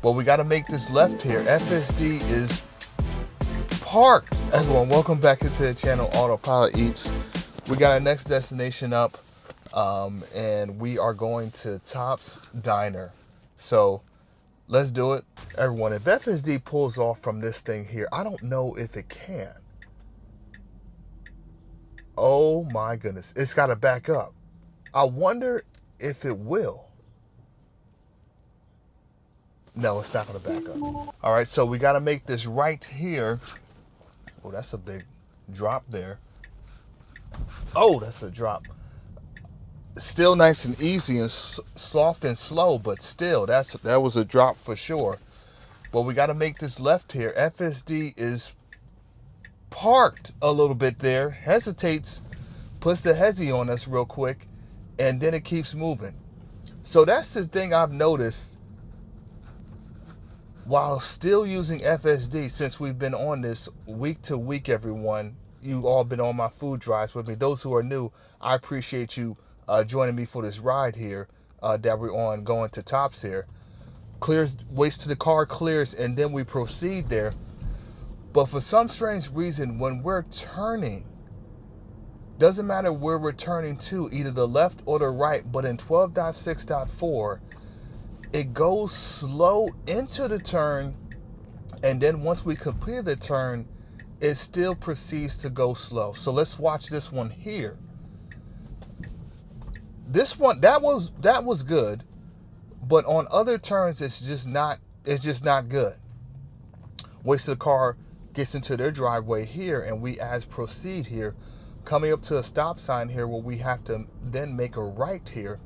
Well, we got to make this left here. FSD is parked. Everyone, welcome back into the channel Autopilot Eats. We got our next destination up, and we are going to Tops Diner. So let's do it. Everyone, if FSD pulls off from this thing here, I don't know if it can. Oh my goodness, it's got to back up. I wonder if it will. No, it's not going to back up. All right, so we got to make this right here. Oh, that's a big drop there. Oh, that's a drop. Still nice and easy and soft and slow, but still, that was a drop for sure. But we got to make this left here. FSD is parked a little bit there, hesitates, puts the hezzy on us real quick, and then it keeps moving. So that's the thing I've noticed while still using FSD since we've been on this week to week, everyone. You all been on my food drives with me. Those who are new, I appreciate you joining me for this ride here that we're on going to Tops here. Clears, waits till the car clears, and then we proceed there. But for some strange reason, when we're turning, doesn't matter where we're turning to, either the left or the right, but in 12.6.4, it goes slow into the turn, and then once we complete the turn, it still proceeds to go slow. So let's watch this one here. This one, that was good, but on other turns it's just not good. Waits till the car gets into their driveway here, and we as proceed here, coming up to a stop sign here where we have to then make a right here.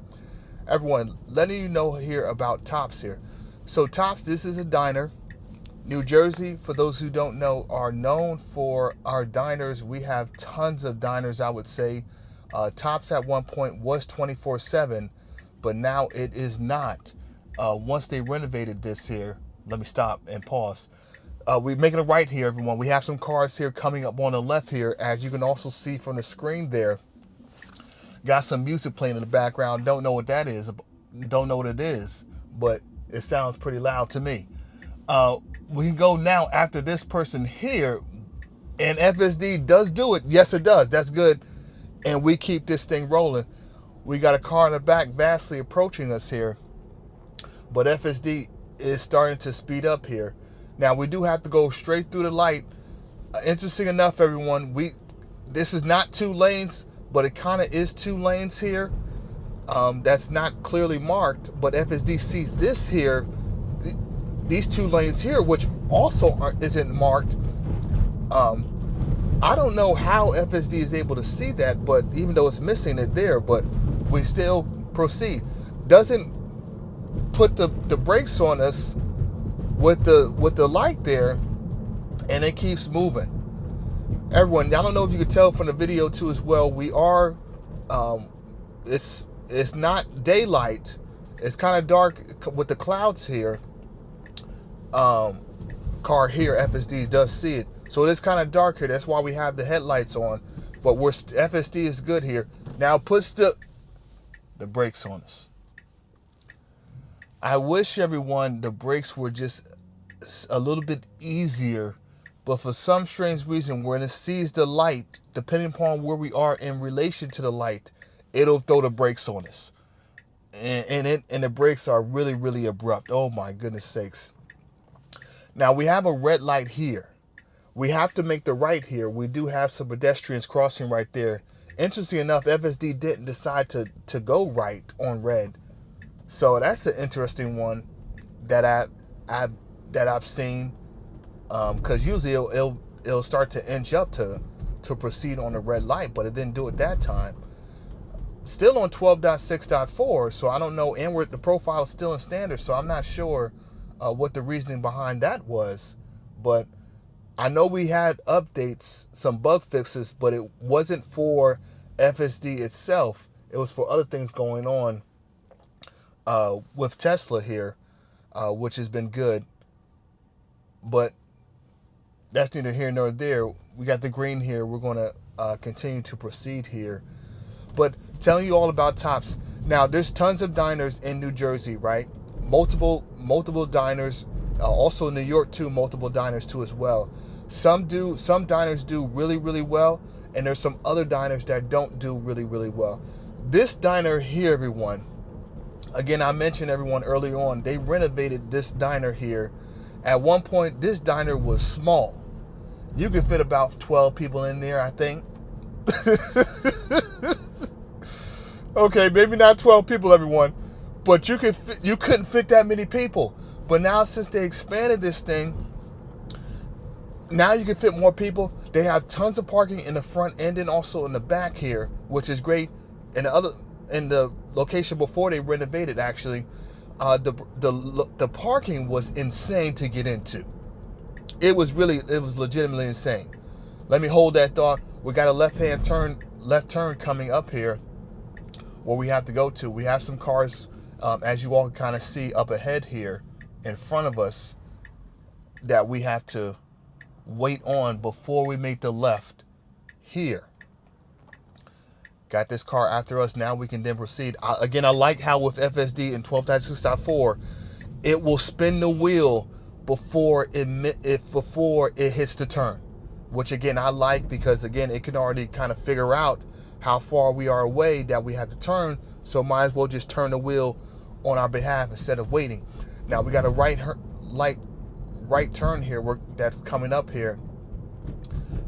Everyone, letting you know here about Tops here. So Tops, this is a diner. New Jersey, for those who don't know, are known for our diners. We have tons of diners, I would say. Tops at one point was 24/7, but now it is not. Once they renovated this here, let me stop and pause. We're making a right here, everyone. We have some cars here coming up on the left here, as you can also see from the screen there. Got some music playing in the background. Don't know what that is. Don't know what it is, but it sounds pretty loud to me. We can go now after this person here, and FSD does do it. Yes, it does. That's good. And we keep this thing rolling. We got a car in the back vastly approaching us here, but FSD is starting to speed up here. Now, we do have to go straight through the light. Interesting enough, everyone, this is not 2 lanes, but it kind of is 2 lanes here. That's not clearly marked, but FSD sees this here, these 2 lanes here, which also isn't marked. I don't know how FSD is able to see that, but even though it's missing it there, but we still proceed. Doesn't put the brakes on us with the light there, and it keeps moving. Everyone, I don't know if you could tell from the video too as well, we are, it's not daylight. It's kind of dark with the clouds here. Car here, FSD does see it. So it is kind of dark here. That's why we have the headlights on. But FSD is good here. Now puts the brakes on us. I wish, everyone, the brakes were just a little bit easier. But for some strange reason, when it sees the light, depending upon where we are in relation to the light, it'll throw the brakes on us. And the brakes are really, really abrupt. Oh my goodness sakes. Now we have a red light here. We have to make the right here. We do have some pedestrians crossing right there. Interesting enough, FSD didn't decide to go right on red. So that's an interesting one that I've seen. Because usually it'll start to inch up to proceed on the red light, but it didn't do it that time. Still on 12.6.4, so I don't know, and the profile is still in standard, so I'm not sure what the reasoning behind that was. But I know we had updates, some bug fixes, but it wasn't for FSD itself. It was for other things going on with Tesla here, which has been good. But that's neither here nor there. We got the green here. We're going to continue to proceed here. But telling you all about Tops. Now, there's tons of diners in New Jersey, right? multiple diners. Also in New York too, multiple diners too as well. Some diners do really, really well, and there's some other diners that don't do really, really well. This diner here, everyone, again, I mentioned everyone earlier on, they renovated this diner here. At one point, this diner was small. You could fit about 12 people in there, I think. Okay, maybe not 12 people, everyone, but you couldn't fit that many people. But now, since they expanded this thing, now you can fit more people. They have tons of parking in the front end and also in the back here, which is great. In the location before they renovated, actually, the parking was insane to get into. It was legitimately insane. Let me hold that thought. We got a left turn coming up here, where we have to go to. We have some cars, as you all can kind of see up ahead here, in front of us, that we have to wait on before we make the left here. Got this car after us. Now we can then proceed. Again, I like how with FSD and 12.6.4, it will spin the wheel before it hits the turn, which again I like, because again it can already kind of figure out how far we are away that we have to turn. So might as well just turn the wheel on our behalf instead of waiting. Now we got a right turn here that's coming up here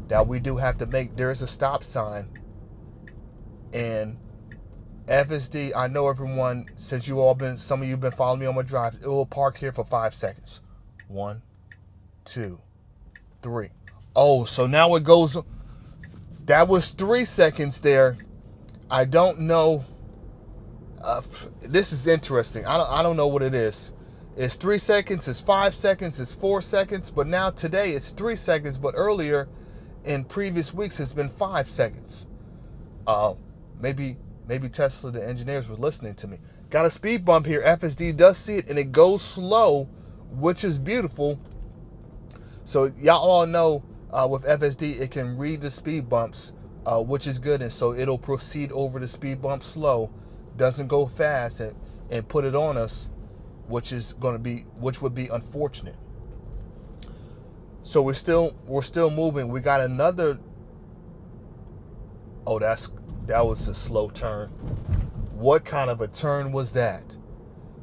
that we do have to make. There is a stop sign. And FSD, I know everyone, since some of you have been following me on my drive, it will park here for 5 seconds. 1, 2, 3. Oh, so now it goes. That was 3 seconds there. I don't know. This is interesting. I don't know what it is. It's 3 seconds, it's 5 seconds, it's 4 seconds. But now today it's 3 seconds. But earlier in previous weeks it's been 5 seconds. Maybe Tesla, the engineers, were listening to me. Got a speed bump here. FSD does see it, and it goes slow, which is beautiful. So y'all all know with FSD, it can read the speed bumps, which is good. And so it'll proceed over the speed bump slow, doesn't go fast and put it on us, which would be unfortunate. So we're still moving. We got another. Oh, that was a slow turn. What kind of a turn was that?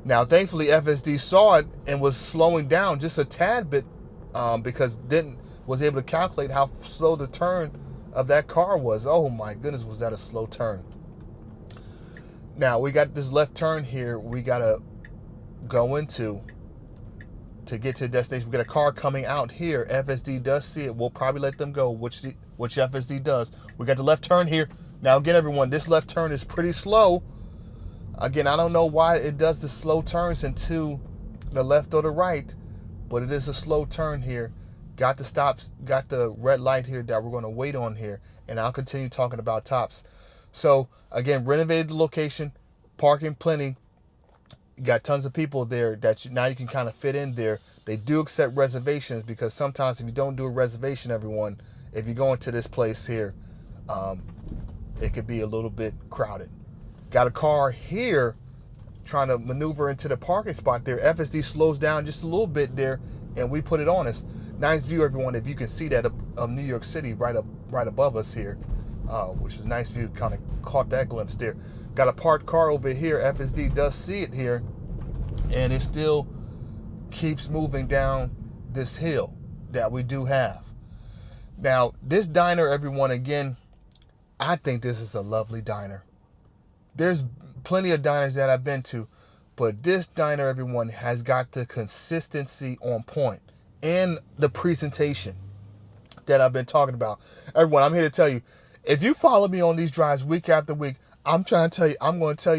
Now, thankfully, FSD saw it and was slowing down just a tad bit, because was able to calculate how slow the turn of that car was. Oh my goodness, was that a slow turn? Now we got this left turn here. We gotta go into to get to the destination. We got a car coming out here. FSD does see it. We'll probably let them go, which FSD does. We got the left turn here. Now, again, everyone, this left turn is pretty slow. Again, I don't know why it does the slow turns into the left or the right, but it is a slow turn here. Got the stops, got the red light here that we're going to wait on here, and I'll continue talking about tops. So, again, renovated the location, parking plenty. You got tons of people there that now you can kind of fit in there. They do accept reservations, because sometimes if you don't do a reservation, everyone, if you go into this place here, it could be a little bit crowded. Got a car here trying to maneuver into the parking spot there. FSD slows down just a little bit there, and we put it on us. Nice view, everyone, if you can see that, of New York City right above us here, which was a nice view. Kind of caught that glimpse there. Got a parked car over here. FSD does see it here, and it still keeps moving down this hill that we do have. Now, this diner, everyone, again, I think this is a lovely diner. There's plenty of diners that I've been to, but this diner, everyone, has got the consistency on point and the presentation that I've been talking about. Everyone, I'm here to tell you, if you follow me on these drives week after week, I'm going to tell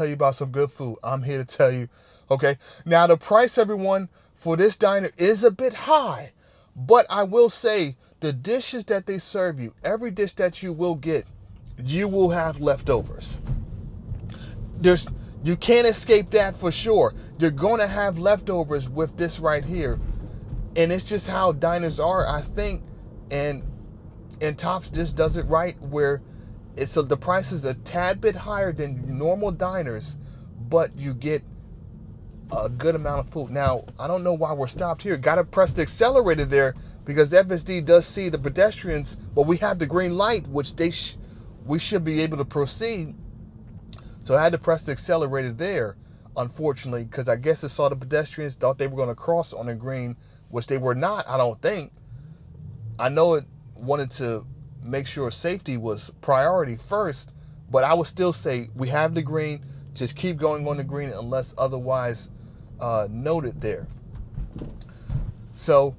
you about some good food. I'm here to tell you. Okay. Now, the price, everyone, for this diner is a bit high, but I will say the dishes that they serve you, every dish that you will get, you will have leftovers. You can't escape that for sure. You're going to have leftovers with this right here. And it's just how diners are, I think. And Tops just does it right, where the price is a tad bit higher than normal diners, but you get a good amount of food. Now, I don't know why we're stopped here. Got to press the accelerator there because FSD does see the pedestrians, but we have the green light, which we should be able to proceed. So I had to press the accelerator there, unfortunately, because I guess it saw the pedestrians, thought they were going to cross on the green, which they were not, I don't think. I know it wanted to make sure safety was priority first, but I would still say we have the green. Just keep going on the green unless otherwise noted there. So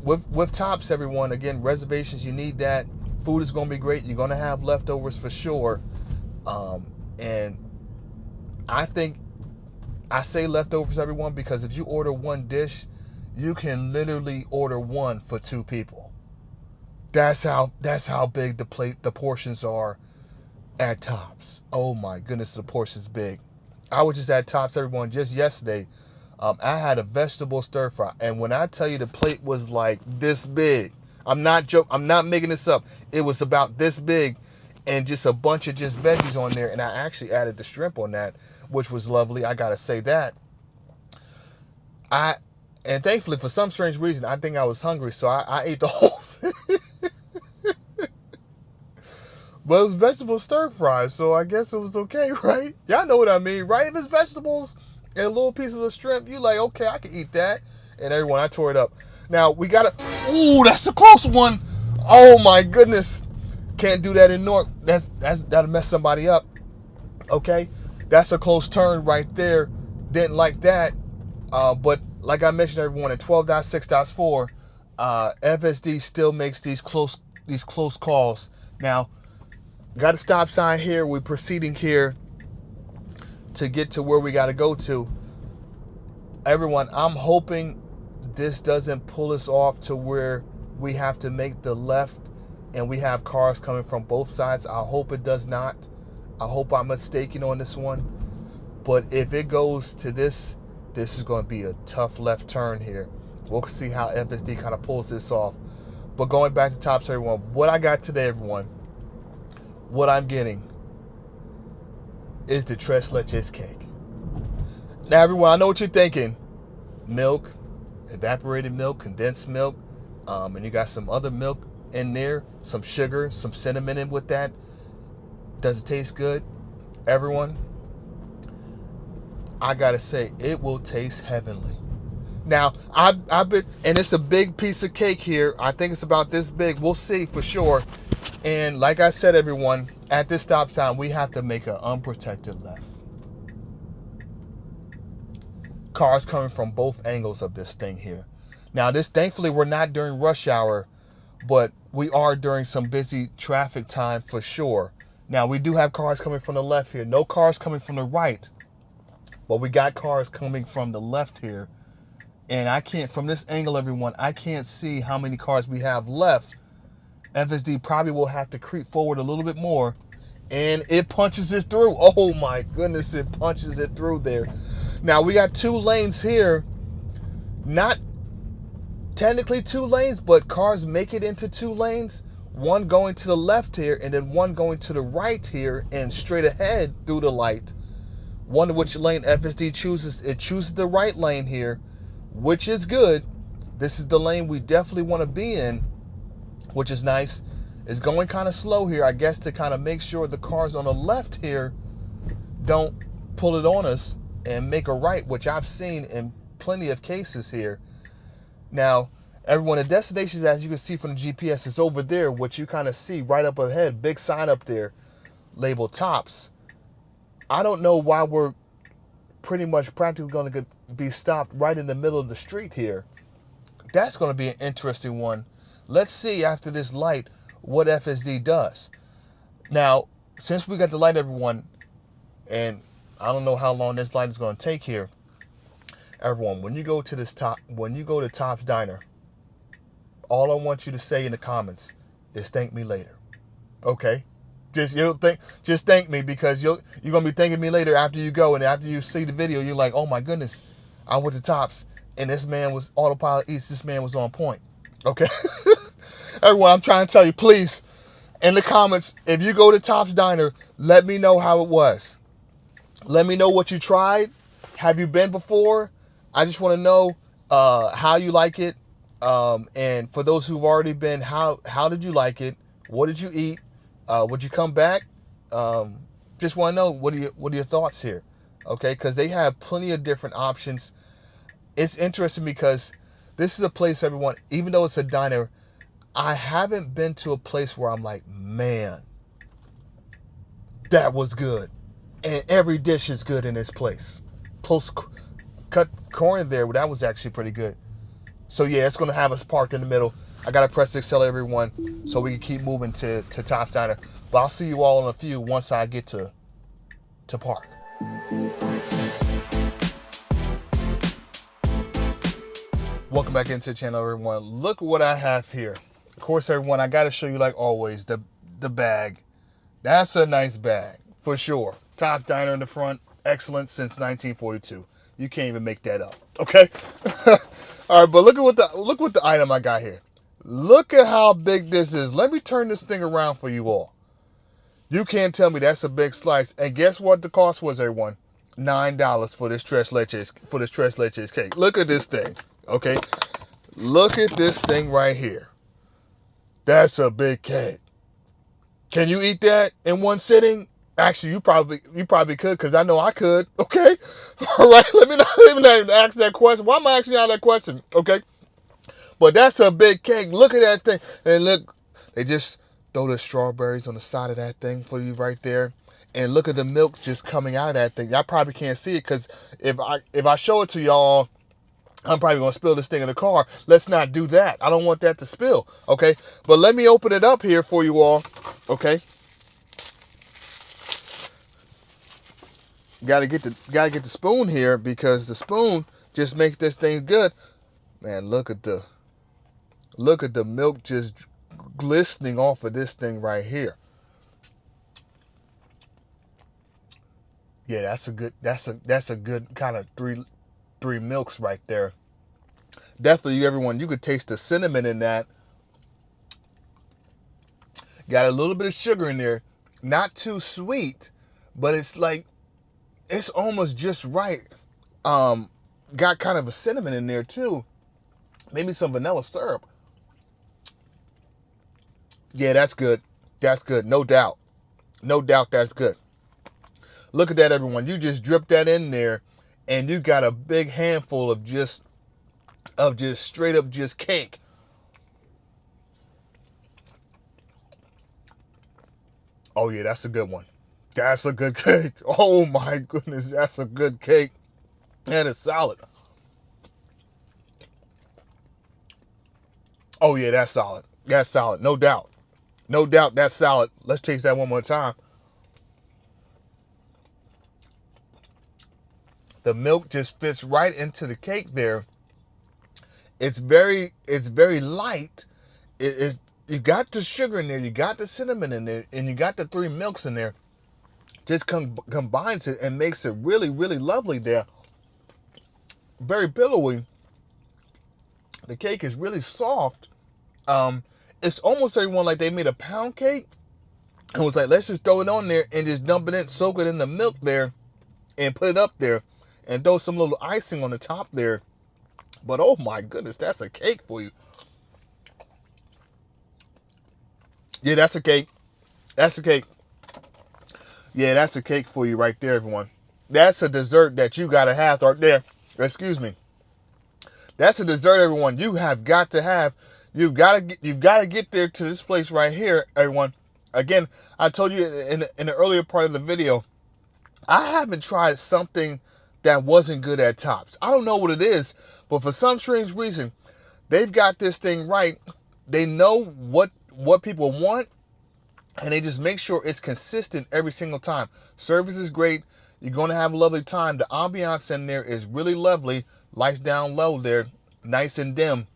with Tops, everyone, again, reservations, you need that. Food is going to be great. You're going to have leftovers for sure. And I think I say leftovers, everyone, because if you order one dish, you can literally order one for two people. That's how big the portions are at Tops. Oh my goodness, the portion's big. I was just at Tops, everyone, just yesterday. I had a vegetable stir fry, and when I tell you the plate was like this big, I'm not making this up. It was about this big, and just a bunch of just veggies on there, and I actually added the shrimp on that, which was lovely. I gotta say that. And thankfully, for some strange reason, I think I was hungry, so I ate the whole thing. But it was vegetable stir fry, so I guess it was okay, right? Y'all know what I mean, right? If it's vegetables and little pieces of shrimp, you like, okay, I can eat that. And everyone, I tore it up. Now, we got to... Ooh, that's a close one. Oh, my goodness. Can't do that in Newark. That'll mess somebody up. Okay? That's a close turn right there. Didn't like that. But like I mentioned, everyone, in 12.6.4, FSD still makes these close calls. Now, got a stop sign here. We're proceeding here to get to where we got to go to. Everyone, I'm hoping this doesn't pull us off to where we have to make the left and we have cars coming from both sides. I hope it does not. I hope I'm mistaken on this one. But if it goes to this is going to be a tough left turn here. We'll see how FSD kind of pulls this off. But going back to Tops, everyone, what I got today, everyone, what I'm getting is the Tres Leches Cake. Now, everyone, I know what you're thinking. Milk, evaporated milk, condensed milk, and you got some other milk in there, some sugar, some cinnamon in with that. Does it taste good? Everyone, I gotta say, it will taste heavenly. Now, I've been, and it's a big piece of cake here. I think it's about this big. We'll see for sure. And like I said, everyone, at this stop sign, we have to make an unprotected left. Cars coming from both angles of this thing here. Now, thankfully, we're not during rush hour, but we are during some busy traffic time for sure. Now, we do have cars coming from the left here. No cars coming from the right, but we got cars coming from the left here. And I can't, from this angle, everyone, I can't see how many cars we have left. FSD probably will have to creep forward a little bit more. And it punches it through. Oh my goodness, it punches it through there. Now, we got two lanes here. Not technically two lanes, but cars make it into two lanes. One going to the left here, and then one going to the right here and straight ahead through the light. Wonder which lane FSD chooses. It chooses the right lane here, which is good. This is the lane we definitely want to be in, which is nice. It's going kind of slow here, I guess, to kind of make sure the cars on the left here don't pull it on us and make a right, which I've seen in plenty of cases here. Now, everyone, the destinations, as you can see from the GPS, is over there, which you kind of see right up ahead. Big sign up there labeled Tops. I don't know why we're pretty much practically going to be stopped right in the middle of the street here. That's going to be an interesting one. Let's see after this light what FSD does. Now, since we got the light, everyone, and I don't know how long this light is going to take here. Everyone, when you go to Tops Diner, all I want you to say in the comments is thank me later. Okay? Just thank me, because you're gonna be thanking me later after you go, and after you see the video, you're like, oh my goodness, I went to Tops and this man was Autopilot Eats. This man was on point. Okay? Everyone, I'm trying to tell you, please, in the comments, if you go to Tops Diner, let me know how it was. Let me know what you tried. Have you been before? I just want to know how you like it. And for those who've already been, how did you like it? What did you eat? Would you come back? Just want to know what are your thoughts here? Okay, because they have plenty of different options. It's interesting because this is a place, everyone, even though it's a diner, I haven't been to a place where I'm like, man, that was good. And every dish is good in this place. Close cut corn there, that was actually pretty good. So yeah, it's gonna have us parked in the middle. I gotta press excel everyone so we can keep moving to Top's Diner. But I'll see you all in a few once I get to park. Welcome back into the channel, everyone. Look what I have here. Of course, everyone, I gotta show you like always the bag. That's a nice bag for sure. Top's Diner in the front, excellent since 1942. You can't even make that up. Okay. All right, but look what the item I got here. Look at how big this is. Let me turn this thing around for you all. You can't tell me that's a big slice. And guess what the cost was, everyone? $9 for this Tres Leches cake. Look at this thing. Okay. Look at this thing right here. That's a big cake. Can you eat that in one sitting? Actually, you probably could, because I know I could. Okay. All right. Let me not even ask that question. Why am I asking y'all that question? Okay. But that's a big cake. Look at that thing. And look, they just throw the strawberries on the side of that thing for you right there. And look at the milk just coming out of that thing. Y'all probably can't see it because if I show it to y'all, I'm probably going to spill this thing in the car. Let's not do that. I don't want that to spill. Okay. But let me open it up here for you all. Okay. Gotta get the spoon here because the spoon just makes this thing good. Man, look at the milk just glistening off of this thing right here. Yeah, that's a good kind of three milks right there. Definitely, everyone, you could taste the cinnamon in that. Got a little bit of sugar in there, not too sweet, but it's like it's almost just right. Got kind of a cinnamon in there too. Maybe some vanilla syrup. Yeah, that's good. That's good. No doubt. No doubt that's good. Look at that, everyone. You just drip that in there and you got a big handful of just straight up just cake. Oh yeah, that's a good one. That's a good cake. Oh my goodness, that's a good cake. And it's solid. Oh yeah, that's solid. That's solid. No doubt. No doubt that's solid. Let's taste that one more time. The milk just fits right into the cake there. It's very light. You got the sugar in there, you got the cinnamon in there, and you got the three milks in there. Just combines it and makes it really, really lovely there. Very billowy. The cake is really soft. It's almost everyone like they made a pound cake and was like, let's just throw it on there and just dump it in, soak it in the milk there, and put it up there, and throw some little icing on the top there. But oh my goodness, that's a cake for you. Yeah, that's a cake. That's a cake. Yeah, that's a cake for you right there, everyone. That's a dessert that you gotta have right there. Excuse me. That's a dessert, everyone. You have got to have. You've got to get there to this place right here, everyone. Again, I told you in the earlier part of the video, I haven't tried something that wasn't good at Tops. I don't know what it is, but for some strange reason, they've got this thing right. They know what people want, and they just make sure it's consistent every single time. Service is great. You're going to have a lovely time. The ambiance in there is really lovely. Lights down low there, nice and dim.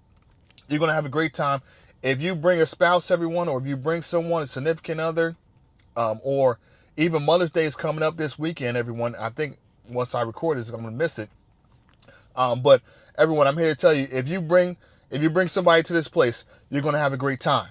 You're going to have a great time. If you bring a spouse, everyone, or if you bring someone, a significant other, or even Mother's Day is coming up this weekend, everyone. I think once I record this, I'm going to miss it. But everyone, I'm here to tell you, if you bring somebody to this place, you're going to have a great time.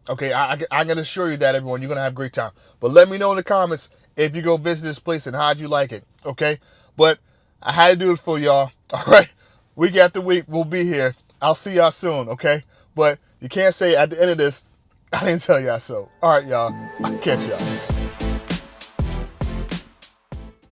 Okay, I can assure you that, everyone, you're going to have a great time. But let me know in the comments if you go visit this place, and how'd you like it, okay? But I had to do it for y'all, all right? Week after week, we'll be here. I'll see y'all soon, okay? But you can't say at the end of this, I didn't tell y'all so. All right, y'all. I'll catch y'all.